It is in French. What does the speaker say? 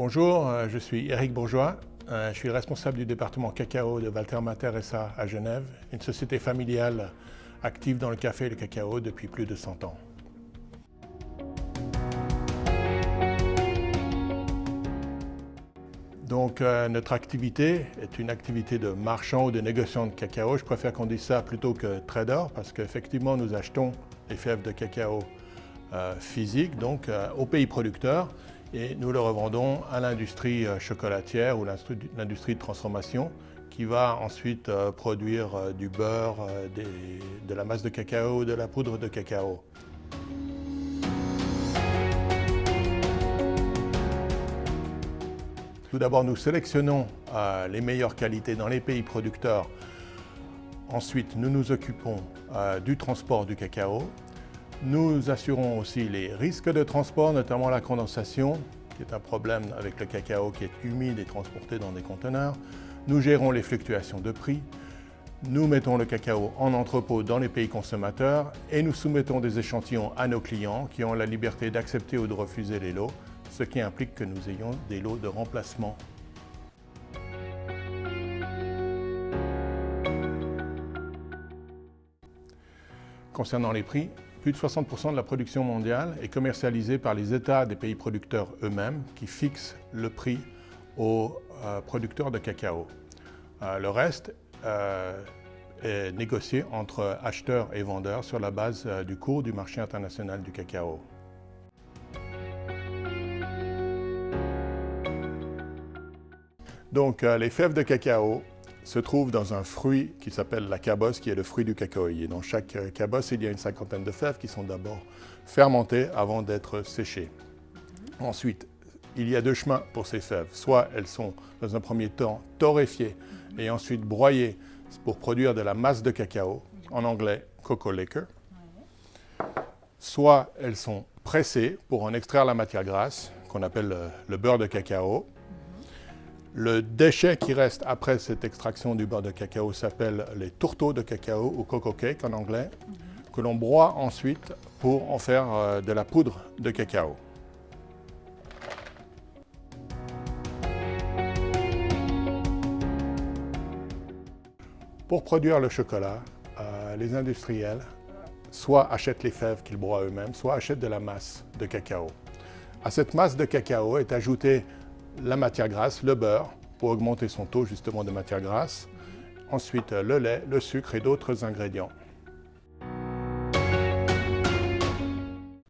Bonjour, je suis Éric Bourgeois. Je suis le responsable du département cacao de Valter Mater SA à Genève, une société familiale active dans le café et le cacao depuis plus de 100 ans. Donc notre activité est une activité de marchand ou de négociant de cacao. Je préfère qu'on dise ça plutôt que trader parce qu'effectivement nous achetons les fèves de cacao physiques, donc aux pays producteurs, et nous le revendons à l'industrie chocolatière ou l'industrie de transformation qui va ensuite produire du beurre, de la masse de cacao, de la poudre de cacao. Tout d'abord, nous sélectionnons les meilleures qualités dans les pays producteurs. Ensuite, nous nous occupons du transport du cacao. Nous assurons aussi les risques de transport, notamment la condensation, qui est un problème avec le cacao qui est humide et transporté dans des conteneurs. Nous gérons les fluctuations de prix. Nous mettons le cacao en entrepôt dans les pays consommateurs et nous soumettons des échantillons à nos clients qui ont la liberté d'accepter ou de refuser les lots, ce qui implique que nous ayons des lots de remplacement. Concernant les prix, plus de 60% de la production mondiale est commercialisée par les États des pays producteurs eux-mêmes qui fixent le prix aux producteurs de cacao. Le reste est négocié entre acheteurs et vendeurs sur la base du cours du marché international du cacao. Donc les fèves de cacao se trouvent dans un fruit qui s'appelle la cabosse, qui est le fruit du cacaoyer. Dans chaque cabosse, il y a une cinquantaine de fèves qui sont d'abord fermentées avant d'être séchées. Ensuite, il y a deux chemins pour ces fèves. Soit elles sont dans un premier temps torréfiées et ensuite broyées pour produire de la masse de cacao, en anglais cocoa liquor. Soit elles sont pressées pour en extraire la matière grasse, qu'on appelle le beurre de cacao. Le déchet qui reste après cette extraction du beurre de cacao s'appelle les tourteaux de cacao ou cocoa cake en anglais, que l'on broie ensuite pour en faire de la poudre de cacao. Pour produire le chocolat, les industriels soit achètent les fèves qu'ils broient eux-mêmes, soit achètent de la masse de cacao. À cette masse de cacao est ajoutée la matière grasse, le beurre, pour augmenter son taux justement de matière grasse. Ensuite, le lait, le sucre et d'autres ingrédients.